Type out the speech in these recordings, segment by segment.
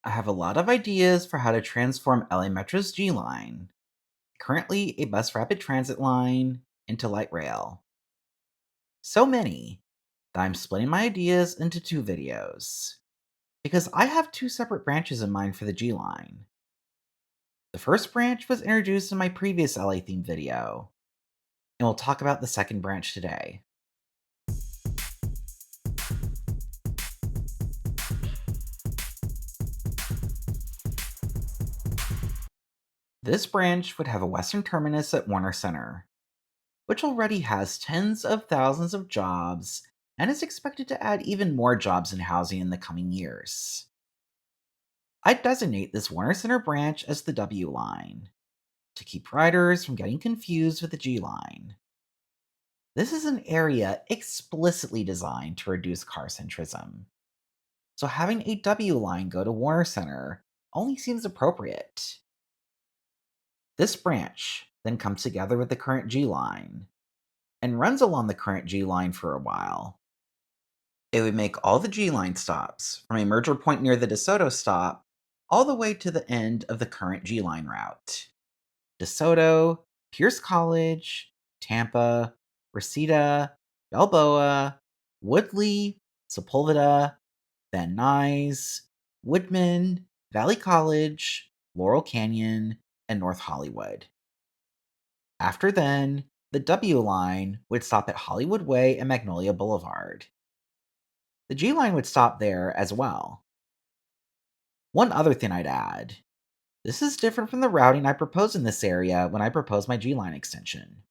I have a lot of ideas for how to transform LA Metro's G line, currently a bus rapid transit line, into light rail. So many that I'm splitting my ideas into two videos, because I have two separate branches in mind for the G line. The first branch was introduced in my previous LA themed video, and we'll talk about the second branch today. This branch would have a western terminus at Warner Center, which already has tens of thousands of jobs and is expected to add even more jobs and housing in the coming years. I designate this Warner Center branch as the W line to keep riders from getting confused with the G line. This is an area explicitly designed to reduce car centrism, so having a W line go to Warner Center only seems appropriate. This branch then comes together with the current G line and runs along the current G line for a while. It would make all the G line stops, from a merger point near the DeSoto stop, all the way to the end of the current G line route. DeSoto, Pierce College, Tampa, Reseda, Balboa, Woodley, Sepulveda, Van Nuys, Woodman, Valley College, Laurel Canyon, and North Hollywood. After then, the W line would stop at Hollywood Way and Magnolia Boulevard. The G line would stop there as well. One other thing I'd add, this is different from the routing I proposed in this area when I proposed my G line extension.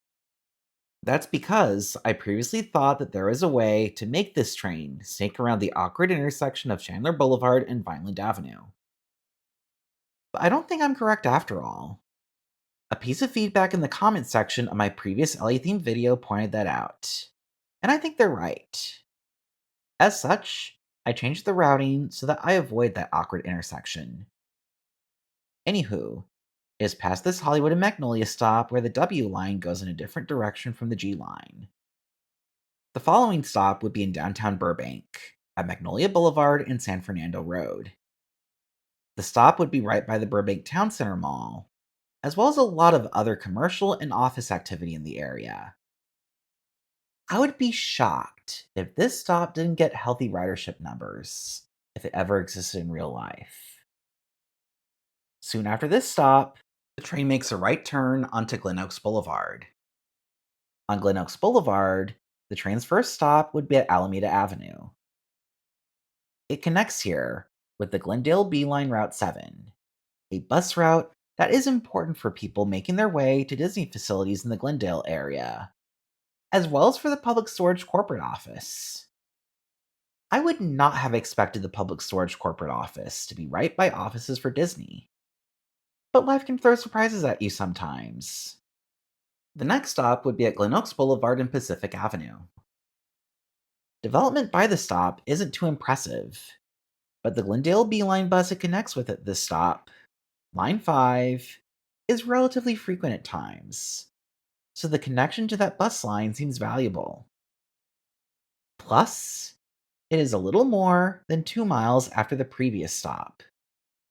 That's because I previously thought that there was a way to make this train snake around the awkward intersection of Chandler Boulevard and Vineland Avenue. But I don't think I'm correct after all. A piece of feedback in the comments section of my previous LA themed video pointed that out. And I think they're right. As such, I changed the routing so that I avoid that awkward intersection. Anywho, it is past this Hollywood and Magnolia stop where the W line goes in a different direction from the G line. The following stop would be in downtown Burbank, at Magnolia Boulevard and San Fernando Road. The stop would be right by the Burbank Town Center Mall, as well as a lot of other commercial and office activity in the area. I would be shocked if this stop didn't get healthy ridership numbers, if it ever existed in real life. Soon after this stop, the train makes a right turn onto Glen Oaks Boulevard. On Glen Oaks Boulevard, the train's first stop would be at Alameda Avenue. It connects here with the Glendale B Line Route 7, a bus route that is important for people making their way to Disney facilities in the Glendale area, as well as for the Public Storage Corporate Office. I would not have expected the Public Storage Corporate Office to be right by offices for Disney. But life can throw surprises at you sometimes. The next stop would be at Glen Oaks Boulevard and Pacific Avenue. Development by the stop isn't too impressive, but the Glendale B Line bus it connects with at this stop, Line 5, is relatively frequent at times, so the connection to that bus line seems valuable. Plus, it is a little more than 2 miles after the previous stop,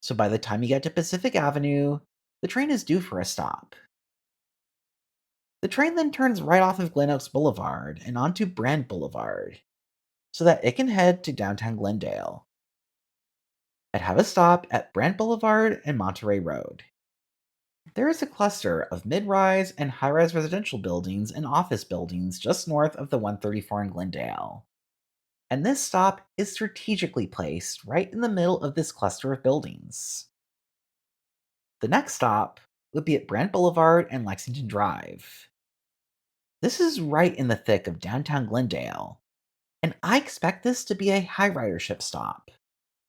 so by the time you get to Pacific Avenue, the train is due for a stop. The train then turns right off of Glen Oaks Boulevard and onto Brand Boulevard, so that it can head to downtown Glendale. I'd have a stop at Brand Boulevard and Monterey Road. There is a cluster of mid-rise and high-rise residential buildings and office buildings just north of the 134 in Glendale. And this stop is strategically placed right in the middle of this cluster of buildings. The next stop would be at Brand Boulevard and Lexington Drive. This is right in the thick of downtown Glendale, and I expect this to be a high ridership stop,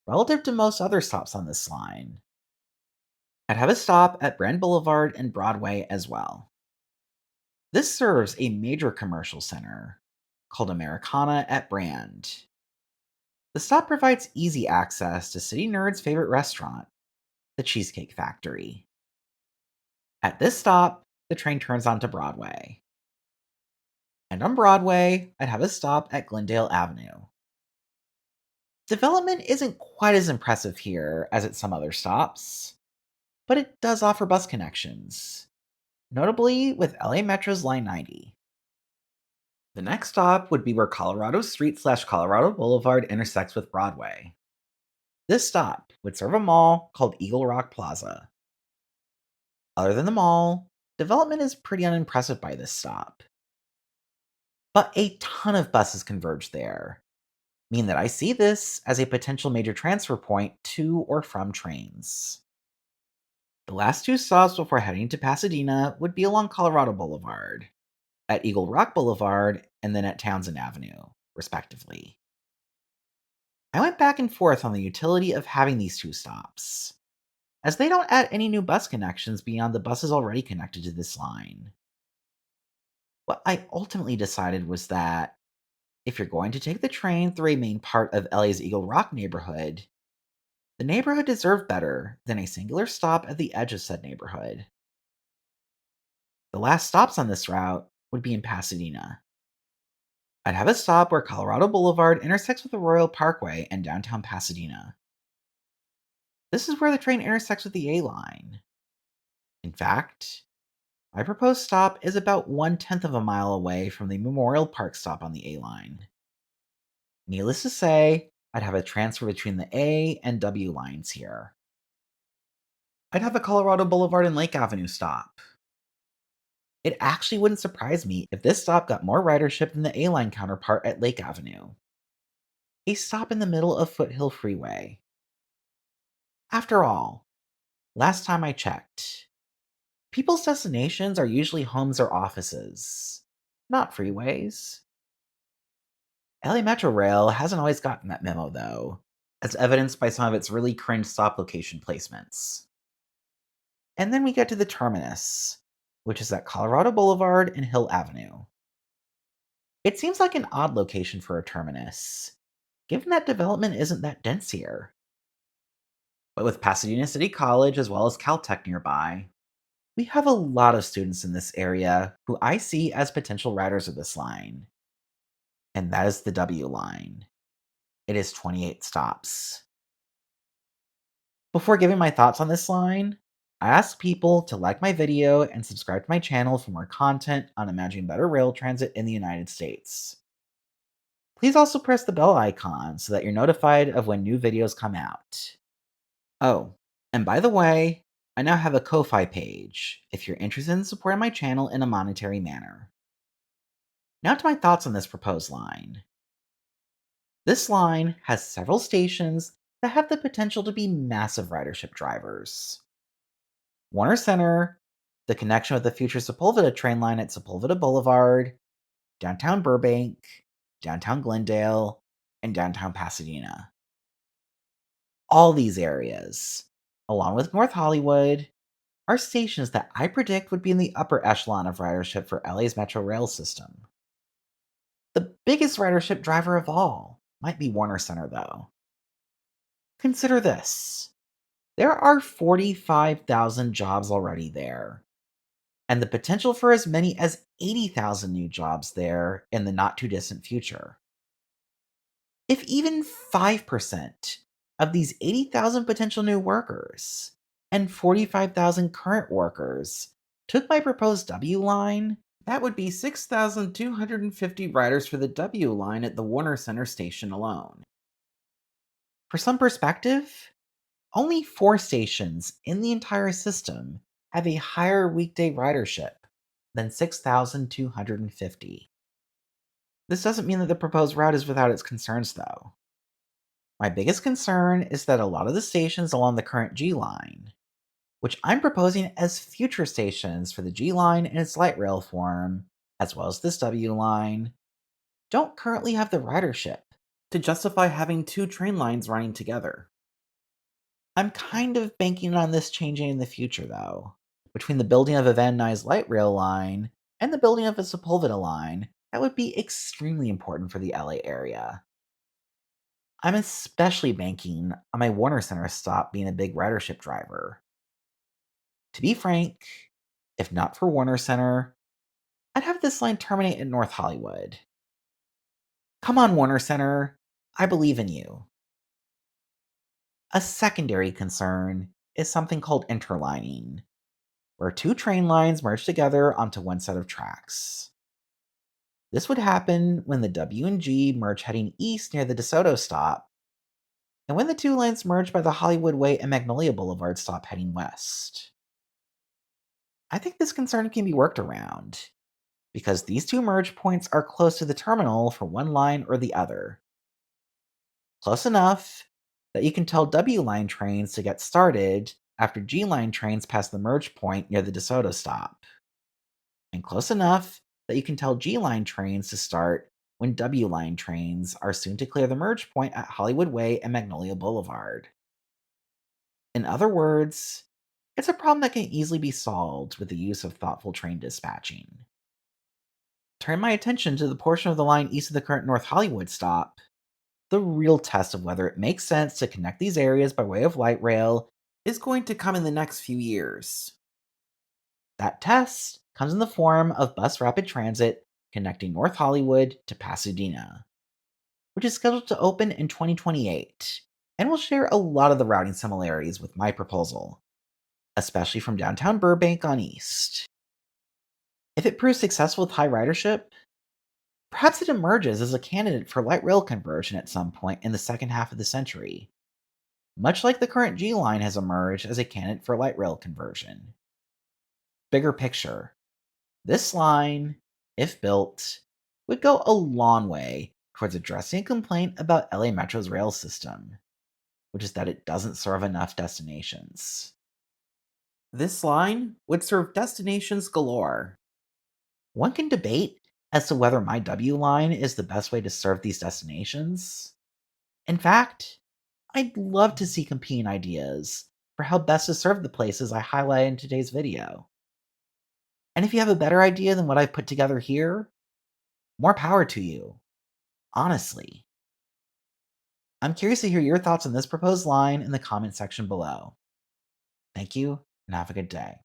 relative to most other stops on this line. I'd have a stop at Brand Boulevard and Broadway as well. This serves a major commercial center called Americana at Brand. The stop provides easy access to City Nerd's favorite restaurant, the Cheesecake Factory. At this stop, the train turns onto Broadway. And on Broadway, I'd have a stop at Glendale Avenue. Development isn't quite as impressive here as at some other stops, but it does offer bus connections, notably with LA Metro's Line 90. The next stop would be where Colorado Street slash Colorado Boulevard intersects with Broadway. This stop would serve a mall called Eagle Rock Plaza. Other than the mall, development is pretty unimpressive by this stop. But a ton of buses converge there, meaning that I see this as a potential major transfer point to or from trains. The last two stops before heading to Pasadena would be along Colorado Boulevard, at Eagle Rock Boulevard, and then at Townsend Avenue, respectively. I went back and forth on the utility of having these two stops, as they don't add any new bus connections beyond the buses already connected to this line. What I ultimately decided was that if you're going to take the train through a main part of LA's Eagle Rock neighborhood, the neighborhood deserved better than a singular stop at the edge of said neighborhood. The last stops on this route would be in Pasadena. I'd have a stop where Colorado Boulevard intersects with the Royal Parkway in downtown Pasadena. This is where the train intersects with the A line. In fact, my proposed stop is about 1/10 of a mile away from the Memorial Park stop on the A line. Needless to say, I'd have a transfer between the A and W lines here. I'd have a Colorado Boulevard and Lake Avenue stop. It actually wouldn't surprise me if this stop got more ridership than the A line counterpart at Lake Avenue. A stop in the middle of Foothill Freeway. After all, last time I checked, people's destinations are usually homes or offices, not freeways. LA Metro Rail hasn't always gotten that memo, though, as evidenced by some of its really cringe stop location placements. And then we get to the terminus, which is at Colorado Boulevard and Hill Avenue. It seems like an odd location for a terminus, given that development isn't that dense here. But with Pasadena City College as well as Caltech nearby, we have a lot of students in this area who I see as potential riders of this line. And that is the W line. It is 28 stops. Before giving my thoughts on this line, I ask people to like my video and subscribe to my channel for more content on imagining better rail transit in the United States. Please also press the bell icon so that you're notified of when new videos come out. Oh, and by the way, I now have a Ko-Fi page if you're interested in supporting my channel in a monetary manner. Now to my thoughts on this proposed line. This line has several stations that have the potential to be massive ridership drivers. Warner Center, the connection with the future Sepulveda train line at Sepulveda Boulevard, downtown Burbank, downtown Glendale, and downtown Pasadena. All these areas, along with North Hollywood, are stations that I predict would be in the upper echelon of ridership for LA's Metro rail system. The biggest ridership driver of all might be Warner Center, though. Consider this: there are 45,000 jobs already there, and the potential for as many as 80,000 new jobs there in the not too distant future. If even 5% of these 80,000 potential new workers and 45,000 current workers took my proposed W line, that would be 6,250 riders for the W line at the Warner Center station alone. For some perspective, only 4 stations in the entire system have a higher weekday ridership than 6,250. This doesn't mean that the proposed route is without its concerns, though. My biggest concern is that a lot of the stations along the current G line, which I'm proposing as future stations for the G line in its light rail form, as well as this W line, don't currently have the ridership to justify having 2 train lines running together. I'm kind of banking on this changing in the future, though. Between the building of a Van Nuys light rail line and the building of a Sepulveda line, that would be extremely important for the LA area. I'm especially banking on my Warner Center stop being a big ridership driver. To be frank, if not for Warner Center, I'd have this line terminate in North Hollywood. Come on, Warner Center. I believe in you. A secondary concern is something called interlining, where two train lines merge together onto one set of tracks. This would happen when the W and G merge heading east near the DeSoto stop, and when the two lines merge by the Hollywood Way and Magnolia Boulevard stop heading west. I think this concern can be worked around, because these two merge points are close to the terminal for one line or the other. Close enough that you can tell W line trains to get started after G line trains pass the merge point near the DeSoto stop, and close enough that you can tell G line trains to start when W line trains are soon to clear the merge point at Hollywood Way and Magnolia Boulevard. In other words, it's a problem that can easily be solved with the use of thoughtful train dispatching. Turn my attention to the portion of the line east of the current North Hollywood stop. The real test of whether it makes sense to connect these areas by way of light rail is going to come in the next few years. That test comes in the form of bus rapid transit connecting North Hollywood to Pasadena, which is scheduled to open in 2028 and will share a lot of the routing similarities with my proposal, especially from downtown Burbank on east. If it proves successful with high ridership, perhaps it emerges as a candidate for light rail conversion at some point in the second half of the century, much like the current G line has emerged as a candidate for light rail conversion. Bigger picture, this line, if built, would go a long way towards addressing a complaint about LA Metro's rail system, which is that it doesn't serve enough destinations. This line would serve destinations galore. One can debate as to whether my W line is the best way to serve these destinations. In fact, I'd love to see competing ideas for how best to serve the places I highlight in today's video. And if you have a better idea than what I've put together here, more power to you. Honestly. I'm curious to hear your thoughts on this proposed line in the comment section below. Thank you, and have a good day.